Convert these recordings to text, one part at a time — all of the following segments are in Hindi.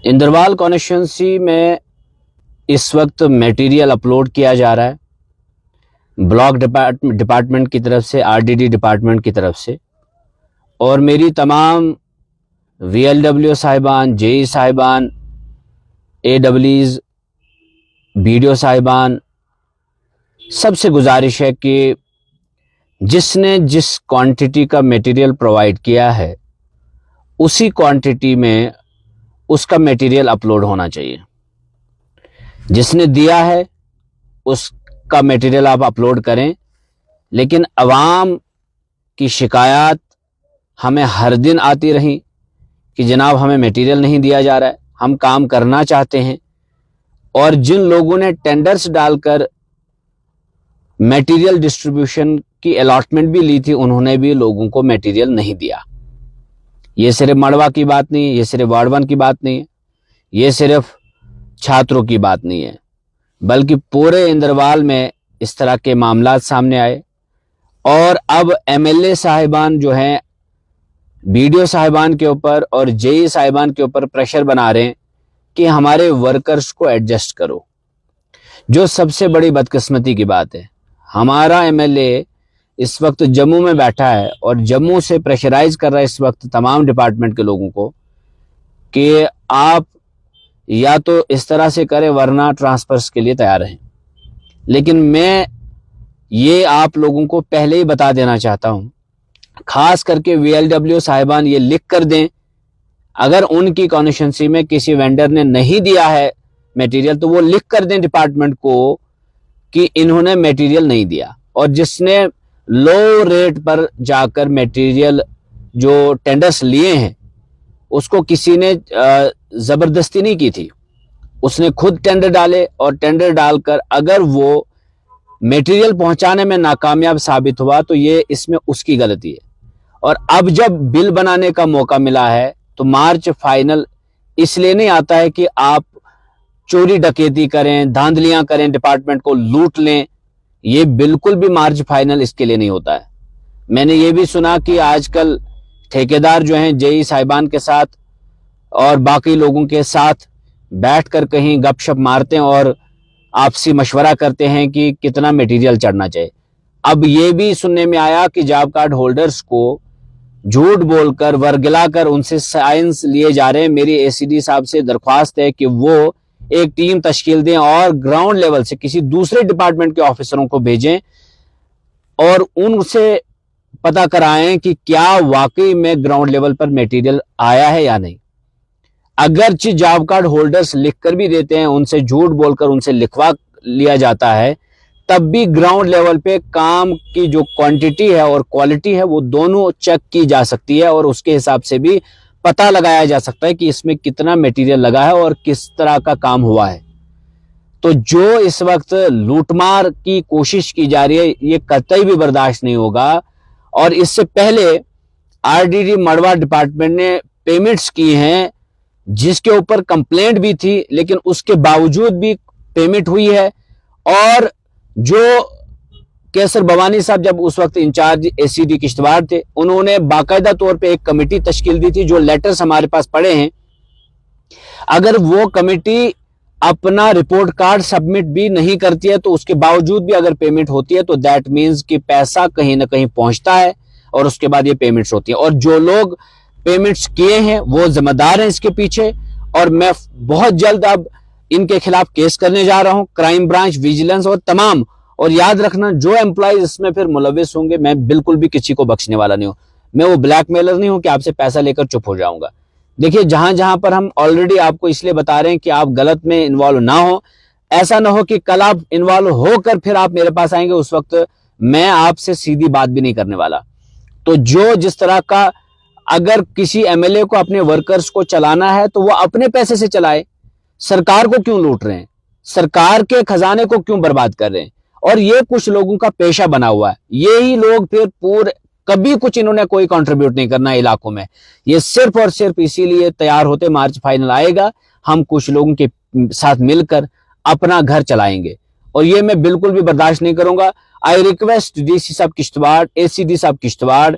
इंदरवाल कॉन्स्टिट्यूंसी में इस वक्त मटेरियल अपलोड किया जा रहा है ब्लॉक डिपार्टमेंट की तरफ से, आरडीडी डिपार्टमेंट की तरफ से, और मेरी तमाम वीएलडब्ल्यू साहिबान, जेई साहिबान, एडब्ल्यूज, बीडीओ साहिबान, सबसे गुजारिश है कि जिसने जिस क्वांटिटी का मटेरियल प्रोवाइड किया है उसी क्वांटिटी में उसका मटेरियल अपलोड होना चाहिए। जिसने दिया है उसका मटेरियल आप अपलोड करें, लेकिन अवाम की शिकायत हमें हर दिन आती रही कि जनाब हमें मटेरियल नहीं दिया जा रहा है, हम काम करना चाहते हैं। और जिन लोगों ने टेंडर्स डालकर मटेरियल डिस्ट्रीब्यूशन की अलॉटमेंट भी ली थी, उन्होंने भी लोगों को मटेरियल नहीं दिया। ये सिर्फ मड़वा की बात नहीं है, ये सिर्फ वार्ड 1 की बात नहीं है, ये सिर्फ छात्रों की बात नहीं है, बल्कि पूरे इंदरवाल में इस तरह के मामलात सामने आए। और अब एमएलए साहिबान जो हैं बीडीओ साहिबान के ऊपर और जेई साहिबान के ऊपर प्रेशर बना रहे हैं कि हमारे वर्कर्स को एडजस्ट करो। जो सबसे बड़ी बदकिस्मती की बात है, हमारा एमएलए इस वक्त जम्मू में बैठा है और जम्मू से प्रेशराइज कर रहा है इस वक्त तमाम डिपार्टमेंट के लोगों को कि आप या तो इस तरह से करें वरना ट्रांसफर्स के लिए तैयार हैं। लेकिन मैं ये आप लोगों को पहले ही बता देना चाहता हूं, खास करके वीएलडब्ल्यू साहिबान ये लिख कर दें, अगर उनकी कॉन्स्टिट्यूंसी में किसी वेंडर ने नहीं दिया है मटेरियल तो वो लिख कर दें डिपार्टमेंट को कि इन्होंने मटेरियल नहीं दिया। और जिसने लो रेट पर जाकर मटेरियल जो टेंडर्स लिए हैं उसको किसी ने जबरदस्ती नहीं की थी, उसने खुद टेंडर डाले और टेंडर डालकर अगर वो मटेरियल पहुंचाने में नाकामयाब साबित हुआ तो ये इसमें उसकी गलती है। और अब जब बिल बनाने का मौका मिला है तो मार्च फाइनल इसलिए नहीं आता है कि आप चोरी डकैती करें, धांधलियां करें, डिपार्टमेंट को लूट लें। ये बिल्कुल भी मार्च फाइनल इसके लिए नहीं होता है। मैंने ये भी सुना कि आजकल ठेकेदार जो हैं जेई साहिबान के साथ और बाकी लोगों के साथ बैठकर कहीं गपशप मारते हैं और आपसी मशवरा करते हैं कि कितना मटेरियल चढ़ना चाहिए। अब ये भी सुनने में आया कि जॉब कार्ड होल्डर्स को झूठ बोलकर वर्गलाकर उनसे साइंस लिए जा रहे हैं। मेरी एसीडी साहब से दरख्वास्त है कि वो एक टीम तश्कील दें और ग्राउंड लेवल से किसी दूसरे डिपार्टमेंट के ऑफिसरों को भेजें और उनसे पता कराएं कि क्या वाकई में ग्राउंड लेवल पर मटेरियल आया है या नहीं। अगरचे जॉब कार्ड होल्डर्स लिखकर भी देते हैं, उनसे झूठ बोलकर उनसे लिखवा लिया जाता है, तब भी ग्राउंड लेवल पे काम की जो क्वांटिटी है और क्वालिटी है वो दोनों चेक की जा सकती है और उसके हिसाब से भी पता लगाया जा सकता है कि इसमें कितना मटेरियल लगा है और किस तरह का काम हुआ है। तो जो इस वक्त लूटमार की कोशिश की जा रही है ये कतई भी बर्दाश्त नहीं होगा। और इससे पहले आरडीडी मड़वा डिपार्टमेंट ने पेमेंट्स की हैं जिसके ऊपर कंप्लेंट भी थी, लेकिन उसके बावजूद भी पेमेंट हुई है। और जो कैसर भवानी साहब जब उस वक्त इंचार्ज एसीडी किश्तवाड़ थे, उन्होंने बाकायदा तौर पे एक कमेटी तश्कील दी थी, जो लेटर्स हमारे पास पड़े हैं। अगर वो कमेटी अपना रिपोर्ट कार्ड सबमिट भी नहीं करती है तो उसके बावजूद भी अगर पेमेंट होती है तो दैट मीन्स कि पैसा कहीं ना कहीं पहुंचता है और उसके बाद ये पेमेंट्स होती है। और जो लोग पेमेंट्स किए हैं वो जिम्मेदार हैं इसके पीछे। और मैं बहुत जल्द अब इनके खिलाफ केस करने जा रहा हूं, क्राइम ब्रांच, विजिलेंस और तमाम। और याद रखना जो एम्प्लॉइज इसमें फिर मुलविस होंगे, मैं बिल्कुल भी किसी को बख्शने वाला नहीं हूं। मैं वो ब्लैकमेलर नहीं हूं कि आपसे पैसा लेकर चुप हो जाऊंगा। देखिए, जहां जहां पर हम ऑलरेडी आपको इसलिए बता रहे हैं कि आप गलत में इन्वॉल्व ना हो, ऐसा ना हो कि कल आप इन्वॉल्व होकर फिर आप मेरे पास आएंगे, उस वक्त मैं आपसे सीधी बात भी नहीं करने वाला। तो जो जिस तरह का, अगर किसी एमएलए को अपने वर्कर्स को चलाना है तो वो अपने पैसे से चलाए। सरकार को क्यों लूट रहे हैं, सरकार के खजाने को क्यों बर्बाद कर रहे हैं। और ये कुछ लोगों का पेशा बना हुआ है। यही लोग फिर पूरे कभी कुछ इन्होंने कोई कंट्रीब्यूट नहीं करना इलाकों में, ये सिर्फ और सिर्फ इसीलिए तैयार होते मार्च फाइनल आएगा, हम कुछ लोगों के साथ मिलकर अपना घर चलाएंगे। और ये मैं बिल्कुल भी बर्दाश्त नहीं करूंगा। आई रिक्वेस्ट डीसी साहब किश्तवाड़, एसीडी साहब Kishtwar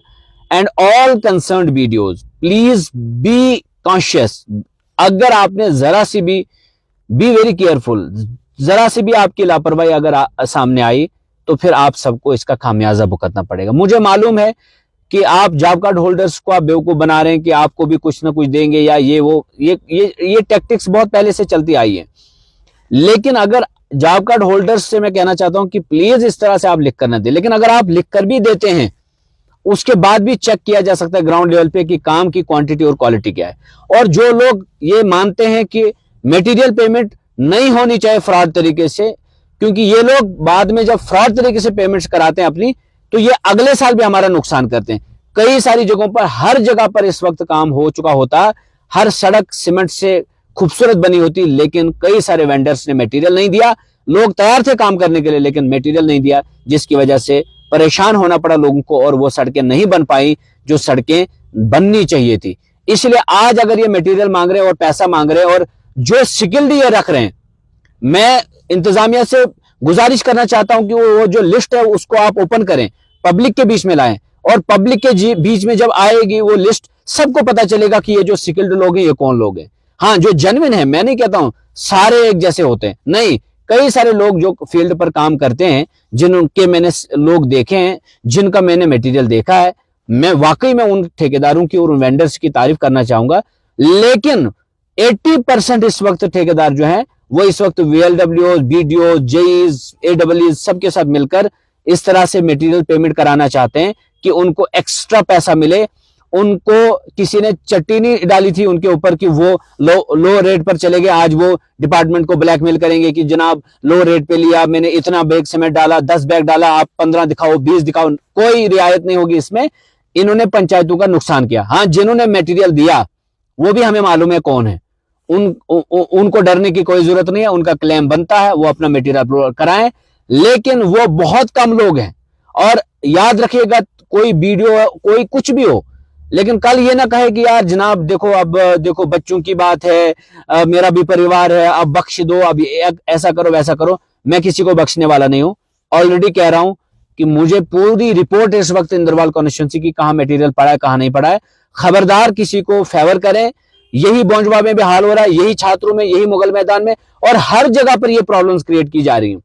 and all concerned BDOs, please be conscious. अगर आपने जरा सी भी, बी वेरी केयरफुल, जरा सी भी आपकी लापरवाही अगर सामने आई तो फिर आप सबको इसका खामियाजा भुगतना पड़ेगा। मुझे मालूम है कि आप जॉब कार्ड होल्डर्स को आप बेवकूफ बना रहे हैं कि आपको भी कुछ ना कुछ देंगे या ये वो, ये टैक्टिक्स बहुत पहले से चलती आई है। लेकिन अगर जॉब कार्ड होल्डर्स से मैं कहना चाहता हूं कि प्लीज इस तरह से आप लिख कर ना दें। लेकिन अगर आप लिख कर भी देते हैं, उसके बाद भी चेक किया जा सकता है ग्राउंड लेवल पे कि काम की क्वांटिटी और क्वालिटी क्या है। और जो लोग ये मानते हैं कि मटेरियल पेमेंट नहीं होनी चाहिए फ्रॉड तरीके से, क्योंकि ये लोग बाद में जब फ्रॉड तरीके से पेमेंट्स कराते हैं अपनी, तो ये अगले साल भी हमारा नुकसान करते हैं। कई सारी जगहों पर, हर जगह पर इस वक्त काम हो चुका होता, हर सड़क सीमेंट से खूबसूरत बनी होती, लेकिन कई सारे वेंडर्स ने मटेरियल नहीं दिया। लोग तैयार थे काम करने के लिए लेकिन मटेरियल नहीं दिया, जिसकी वजह से परेशान होना पड़ा लोगों को और वो सड़कें नहीं बन पाई जो सड़कें बननी चाहिए थी। इसलिए आज अगर ये मटेरियल मांग रहे हैं और पैसा मांग रहे हैं और जो स्किल्ड ये रख रहे हैं, मैं इंतजामिया से गुजारिश करना चाहता हूं कि वो जो लिस्ट है उसको आप ओपन करें, पब्लिक के बीच में लाएं, और पब्लिक के बीच में जब आएगी वो लिस्ट, सबको पता चलेगा कि ये जो स्किल्ड लोग हैं ये कौन लोग हैं। हाँ, जो जेन्युइन है, मैं नहीं कहता हूं सारे एक जैसे होते हैं, नहीं, कई सारे लोग जो फील्ड पर काम करते हैं, जिनके मैंने लोग देखे हैं, जिनका मैंने मटेरियल देखा है, मैं वाकई में उन ठेकेदारों की और उन वेंडर्स की तारीफ करना चाहूंगा। लेकिन 80% इस वक्त ठेकेदार जो हैं वो इस वक्त VLWO, BDO, JEs, AEEs सबके साथ मिलकर इस तरह से मटेरियल पेमेंट कराना चाहते हैं कि उनको एक्स्ट्रा पैसा मिले। उनको किसी ने चट्टीनी डाली थी उनके ऊपर कि वो लो रेट पर चले गए, आज वो डिपार्टमेंट को ब्लैकमेल करेंगे कि जनाब लो रेट पे लिया, मैंने इतना बैग सीमेंट डाला, 10 बैग डाला, आप 15 दिखाओ, 20 दिखाओ, कोई रियायत नहीं होगी इसमें। इन्होंने पंचायतों का नुकसान किया। हाँ, जिन्होंने मटेरियल दिया वो भी हमें मालूम है कौन है, उनको डरने की कोई जरूरत नहीं है, उनका क्लेम बनता है, वो अपना मटेरियल अपलोड कराएं। लेकिन वो बहुत कम लोग हैं। और याद रखिएगा, कोई वीडियो, कोई कुछ भी हो, लेकिन कल ये ना कहे कि यार जनाब देखो, अब देखो बच्चों की बात है, मेरा भी परिवार है, अब बख्श दो, अब ऐसा करो वैसा करो। मैं किसी को बख्शने वाला नहीं हूं। ऑलरेडी कह रहा हूं कि मुझे पूरी रिपोर्ट इस वक्त इंद्रवाल कॉन्स्टिट्यूंसी की, कहां मटेरियल पड़ा है कहां नहीं पड़ा है। खबरदार किसी को फेवर करें। यही बोंजवा में भी हाल हो रहा है, यही छात्रों में, यही मुगल मैदान में, और हर जगह पर ये प्रॉब्लम्स क्रिएट की जा रही हैं।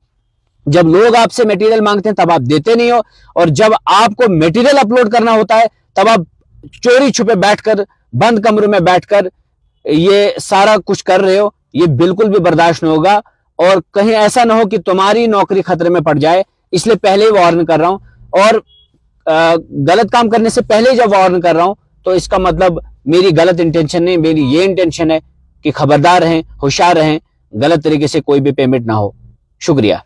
जब लोग आपसे मटेरियल मांगते हैं तब आप देते नहीं हो, और जब आपको मटेरियल अपलोड करना होता है तब आप चोरी छुपे बैठकर, बंद कमरे में बैठकर ये सारा कुछ कर रहे हो। ये बिल्कुल भी बर्दाश्त नहीं होगा, और कहीं ऐसा ना हो कि तुम्हारी नौकरी खतरे में पड़ जाए। इसलिए पहले ही वार्न कर रहा हूं, और गलत काम करने से पहले जब वार्न कर रहा हूं तो इसका मतलब मेरी गलत इंटेंशन नहीं, मेरी ये इंटेंशन है कि खबरदार रहें, होशियार रहें, गलत तरीके से कोई भी पेमेंट ना हो। शुक्रिया।